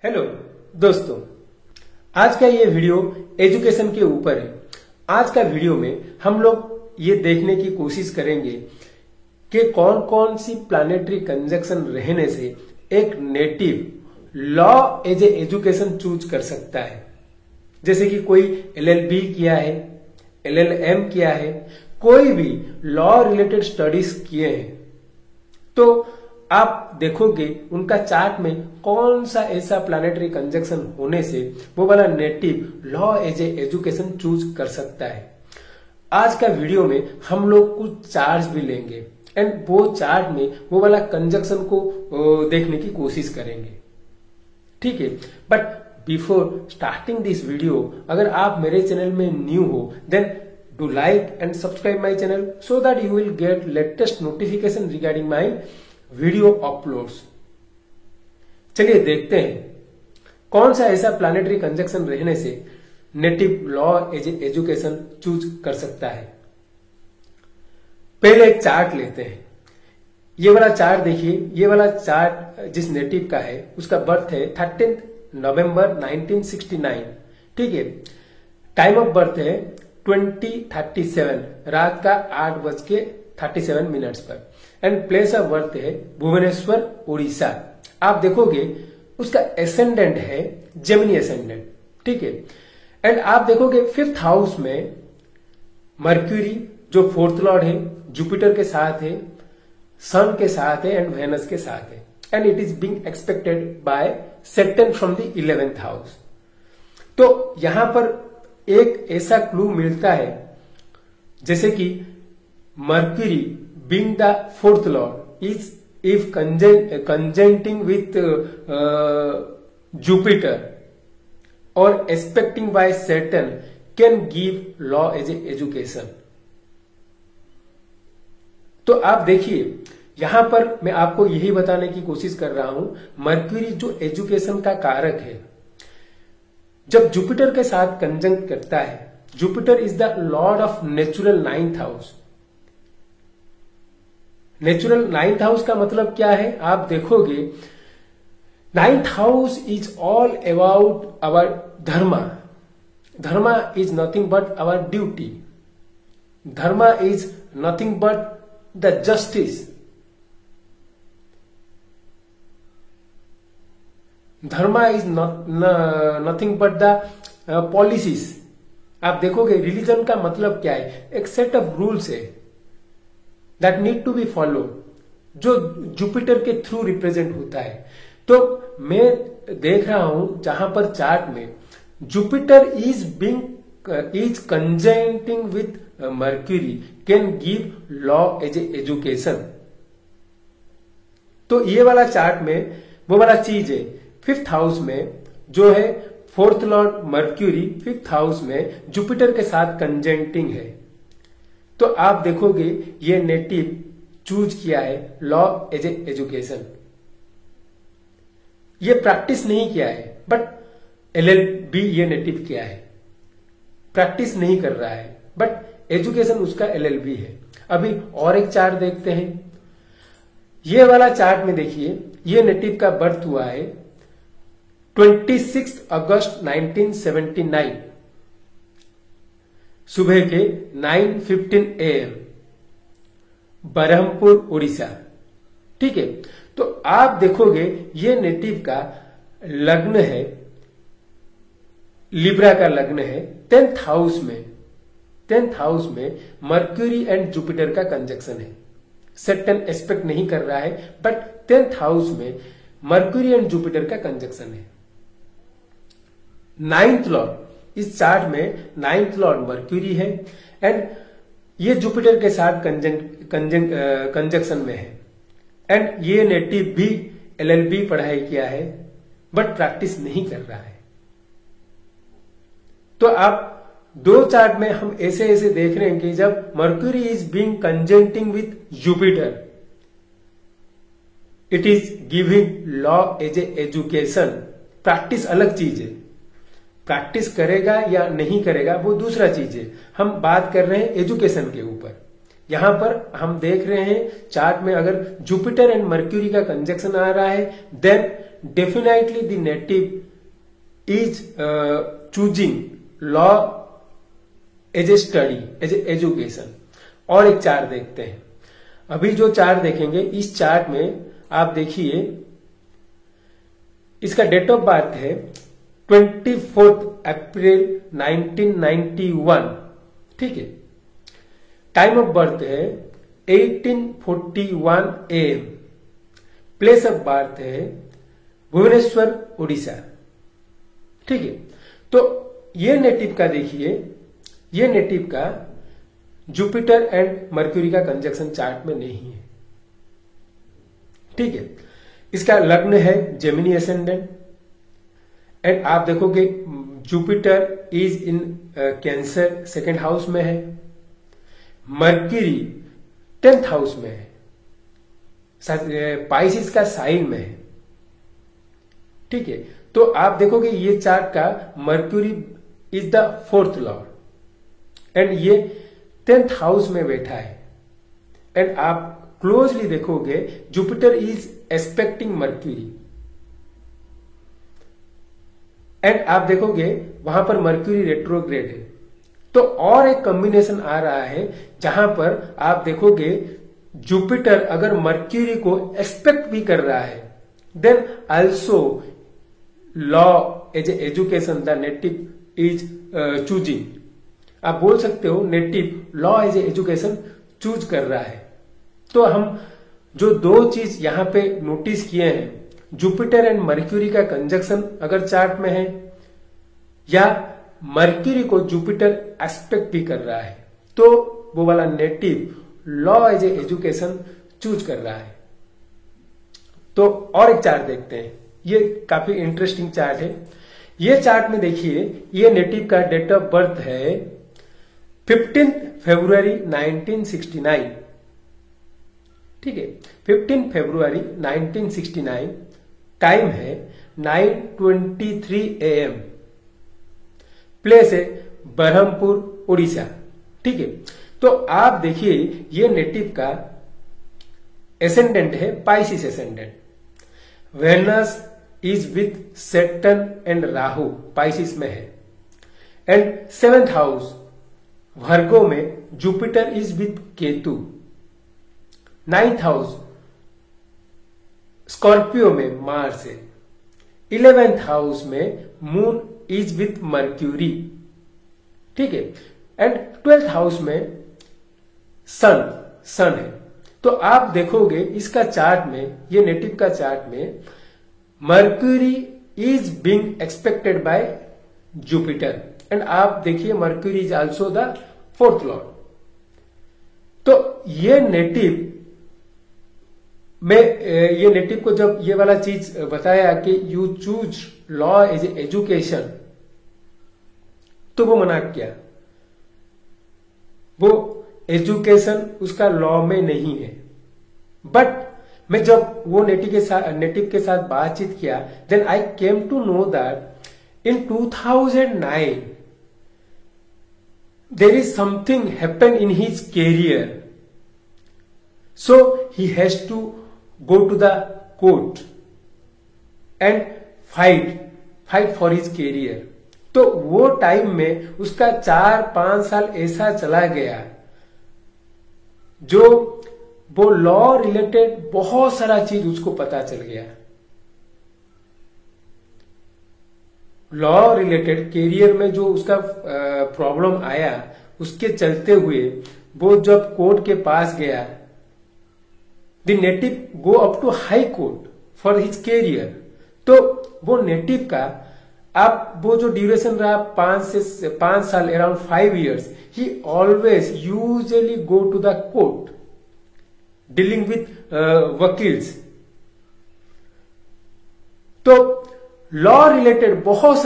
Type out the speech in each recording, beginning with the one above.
Hello दोस्तों, आज का ये वीडियो एजुकेशन के ऊपर है। आज का वीडियो में हम लोग ये देखने की कोशिश करेंगे कि कौन कौन सी प्लानेटरी कंजक्शन रहने से एक native law as a education choose कर सकता है। जैसे कि कोई LLB किया है, LLM किया है, कोई भी लॉ रिलेटेड स्टडीज किए हैं, तो आप देखोगे उनका चार्ट में कौन सा ऐसा प्लानेटरी कंजक्शन होने से वो वाला native law as a education choose कर सकता है। आज का वीडियो में हम लोग कुछ चार्ट्स भी लेंगे एंड वो चार्ट में वो वाला कंजक्शन को देखने की कोशिश करेंगे, ठीक है। But before starting this video, अगर आप मेरे चैनल में न्यू हो then do like and subscribe my channel so that you will get latest notification regarding my video uploads. चलिए देखते हैं कौन सा ऐसा प्लानेटरी कंजक्शन रहने से native law as education choose कर सकता है। पहले एक चार्ट लेते हैं। ये वाला चार्ट देखिए, ये वाला चार्ट जिस नेटिव का है उसका बर्थ है 13 नवंबर 1969, ठीक है। टाइम ऑफ बर्थ है 20:37, रात का 8:37 पर एंड प्लेस ऑफ बर्थ है भुवनेश्वर उड़ीसा। आप देखोगे उसका एसेंडेंट है जेमिनी एसेंडेंट, ठीक है। एंड आप देखोगे 5th हाउस में मर्क्यूरी जो 4th लॉर्ड है, जुपिटर के साथ है, सन के साथ है एंड वेनस के साथ है and it is being expected bye Saturn from the 11th house. तो यहां पर एक ऐसा क्लू मिलता है जैसे कि mercury being the 4th lord is if conjuncting with Jupiter or aspecting by Saturn can give law as a education। तो आप देखिए यहां पर मैं आपको यही बताने की कोशिश कर रहा हूं, मर्क्यूरी जो एजुकेशन का कारक है, जब जुपिटर के साथ कंजंक्ट करता है, Jupiter is the lord of natural 9th house. Natural 9th house का मतलब क्या है, आप देखोगे 9th house is all about our dharma. Dharma is nothing but our duty. Dharma is nothing but the justice. Dharma is nothing but the policies. आप देखोगे religion का मतलब क्या है, एक सेट ऑफ रूल्स है that need to be follow, जो जुपिटर के थ्रू रिप्रेजेंट होता है। तो मैं देख रहा हूं जहां पर चार्ट में Jupiter is conjuncting with Mercury can give law as education. तो ये वाला चार्ट में वो वाला चीज है। 5th हाउस में जो है 4th Lord mercury 5th house में जुपिटर के साथ कंजंक्टिंग है। तो आप देखोगे ये नेटिव चूज किया है लॉ एज एजुकेशन। ये प्रैक्टिस नहीं किया है, बट LLB ये नेटिव किया है। प्रैक्टिस नहीं कर रहा है बट एजुकेशन उसका LLB है। अभी और एक चार्ट देखते हैं। ये वाला चार्ट में देखिए, ये नेटिव का बर्थ हुआ है 26 अगस्त 1979, सुबह के 9:15 AM, बरहमपुर उड़ीसा, ठीक है। तो आप देखोगे ये नेटिव का लग्न है, लिब्रा का लग्न है। 10th हाउस में 10th हाउस में मर्क्यूरी एंड जुपिटर का कंजक्शन है। सैटर्न एस्पेक्ट नहीं कर रहा है बट 10th हाउस में मर्क्यूरी एंड जुपिटर का कंजक्शन है। 9th लॉर्ड, इस चार्ट में 9th लॉर्ड मर्क्यूरी है एंड ये जुपिटर के साथ कंजक्शन में है एंड ये नेटिव भी LLB पढ़ाई किया है बट प्रैक्टिस नहीं कर रहा है। तो आप दो चार्ट में हम ऐसे ऐसे देख रहे हैं कि जब Mercury is being conjuncting with Jupiter, it is giving law as education. Practice अलग चीज है, प्रैक्टिस करेगा या नहीं करेगा वो दूसरा चीज है। हम बात कर रहे हैं एजुकेशन के ऊपर यहां पर हम देख रहे हैं चार्ट में अगर जुपिटर एंड मर्क्यूरी का कंजक्शन आ रहा है then definitely the native is choosing law as a study, as a education. और एक चार्ट देखते हैं। अभी जो चार्ट देखेंगे इस चार्ट में आप देखिए इसका डेट ऑफ बर्थ है 24 अप्रैल 1991, ठीक है। टाइम ऑफ बर्थ है 1841 AM। प्लेस ऑफ बर्थ है भुवनेश्वर, उड़ीसा, ठीक है। तो ये नेटिव का देखिए, ये नेटिव का जुपिटर एंड मर्क्यूरी का कंजक्शन चार्ट में नहीं है, ठीक है। इसका लग्न है जेमिनी एसेंडेंट एंड आप देखोगे Jupiter is in cancer second house में है, मर्क्यूरी 10th हाउस में है, पाइसिस का साइन में है, ठीक है। तो आप देखोगे ये चार्ट का mercury is the 4th Lord and ये 10th हाउस में बैठा है एंड आप क्लोजली देखोगे Jupiter is expecting mercury and आप देखोगे वहां पर मर्क्यूरी रेट्रोग्रेड है। तो और एक कॉम्बिनेशन आ रहा है जहां पर आप देखोगे जुपिटर अगर मर्क्यूरी को एक्सपेक्ट भी कर रहा है then also law as education the native is choosing. आप बोल सकते हो native law as education choose कर रहा है। तो हम जो दो चीज यहां पे नोटिस किए हैं, जुपिटर एंड मर्क्यूरी का कंजक्शन अगर चार्ट में है या मर्क्यूरी को जुपिटर एस्पेक्ट भी कर रहा है तो वो वाला native law as education choose कर रहा है। तो और एक चार्ट देखते हैं, ये काफी इंटरेस्टिंग चार्ट है। ये चार्ट में देखिए ये नेटिव का डेट ऑफ बर्थ है 15 फरवरी 1969, ठीक है। 15 फरवरी 1969, टाइम है 9:23 AM, प्लेस है बरहमपुर, उड़ीसा, ठीक है। तो आप देखिए ये नेटिव का एसेंडेंट है Pisces ascendant, Venus is with Saturn and Rahu Pisces में है एंड 7th हाउस वर्गो में Jupiter is with Ketu, 9th house Scorpio में मार्स है, 11th हाउस में मून इज विथ मर्क्यूरी, ठीक है, एंड 12th हाउस में सन है। तो आप देखोगे इसका चार्ट में, ये नेटिव का चार्ट में mercury is being expected bye Jupiter and आप देखिए mercury is also the 4th Lord. तो ये नेटिव में ये नेटिव को जब ये वाला चीज बताया कि you choose law as education तो वो मना किया, वो एजुकेशन उसका लॉ में नहीं है। बट मैं जब वो नेटिव के साथ बातचीत किया then I came to know that in 2009 there is something happen in his career, so he has to go to the court and fight for his career। तो वो टाइम में उसका 4-5 साल ऐसा चला गया जो वो लॉ रिलेटेड बहुत सारा चीज उसको पता चल गया। लॉ रिलेटेड कैरियर में जो उसका प्रॉब्लम आया उसके चलते हुए वो जब कोर्ट के पास गया, the native go up to high court for his career. तो वो नेटिव का आप वो जो ड्यूरेशन रहा 5 साल, around 5 years, he always usually go to the court dealing with वकील्स। तो लॉ रिलेटेड बहुत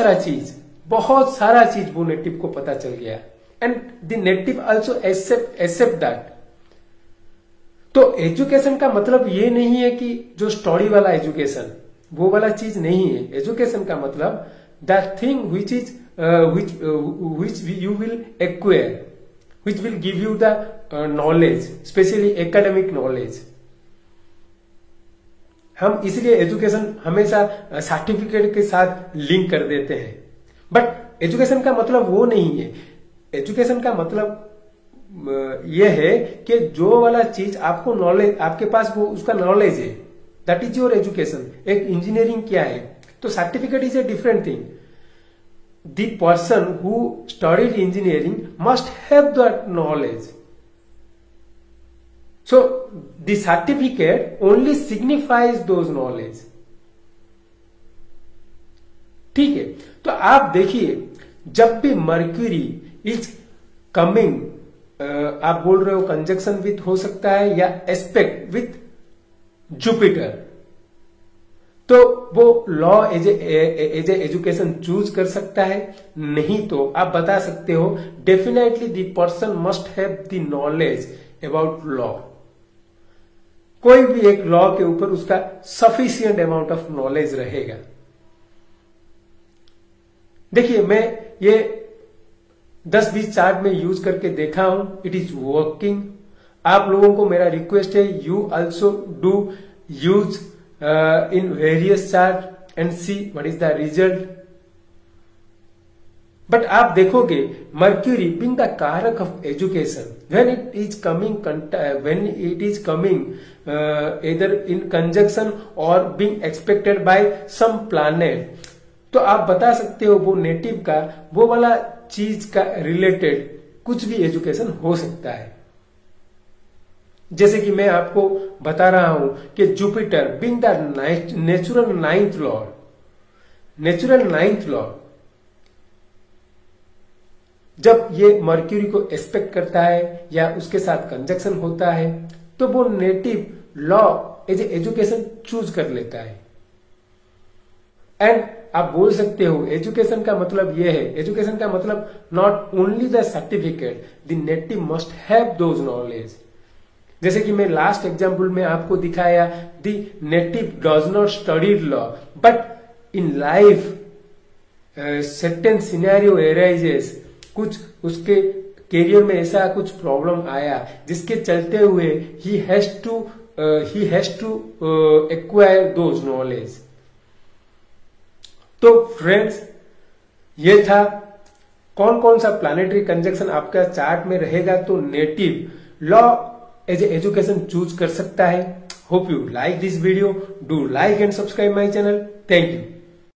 सारा चीज वो नेटिव को पता चल गया and the native also accept that. तो एजुकेशन का मतलब ये नहीं है कि जो स्टडी वाला एजुकेशन वो वाला चीज नहीं है। एजुकेशन का मतलब that thing which you will acquire which will give you the knowledge, especially academic knowledge. हम इसलिए एजुकेशन हमेशा सर्टिफिकेट के साथ लिंक कर देते हैं, बट एजुकेशन का मतलब वो नहीं है। एजुकेशन का मतलब ये है कि जो वाला चीज आपको नॉलेज, आपके पास वो उसका नॉलेज है, दैट इज योर एजुकेशन। एक इंजीनियरिंग क्या है, तो certificate is a different thing. The person who studied engineering must have that knowledge, so the certificate only signifies those knowledge। ठीक है, तो आप देखिए जब भी मर्क्यूरी इज कमिंग, आप बोल रहे हो कंजक्शन विथ हो सकता है या एस्पेक्ट विथ जुपिटर, तो वो law as a education choose कर सकता है। नहीं तो आप बता सकते हो definitely the person must have the knowledge about law. कोई भी एक लॉ के ऊपर उसका सफिशिएंट अमाउंट ऑफ नॉलेज रहेगा। देखिए मैं ये 10-20 चार्ट में यूज करके देखा हूं, इट इज वर्किंग। आप लोगों को मेरा रिक्वेस्ट है, you also do use in various chart and see what is the result. But आप देखोगे मर्क्यूरी बीइंग द कारक of education, when it is coming either in conjunction or being expected by some planet, तो आप बता सकते हो वो native का वो वाला चीज का रिलेटेड कुछ भी एजुकेशन हो सकता है। जैसे कि मैं आपको बता रहा हूं कि Jupiter being the natural ninth Lord, natural ninth Lord जब ये मर्क्यूरी को एक्सपेक्ट करता है या उसके साथ कंजक्शन होता है, तो वो native law as education choose कर लेता है। एंड आप बोल सकते हो एजुकेशन का मतलब ये है, एजुकेशन का मतलब not only the certificate, the native must have those knowledge. जैसे कि मैं लास्ट एग्जाम्पल में आपको दिखाया, the native does not study law but in life certain scenario arises, कुछ उसके करियर में ऐसा कुछ प्रॉब्लम आया जिसके चलते हुए he has to acquire those knowledge. तो फ्रेंड्स ये था कौन कौन सा प्लैनेटरी कंजक्शन आपका चार्ट में रहेगा तो native law as education choose कर सकता है। Hope you like this video, do like and subscribe my channel. Thank you.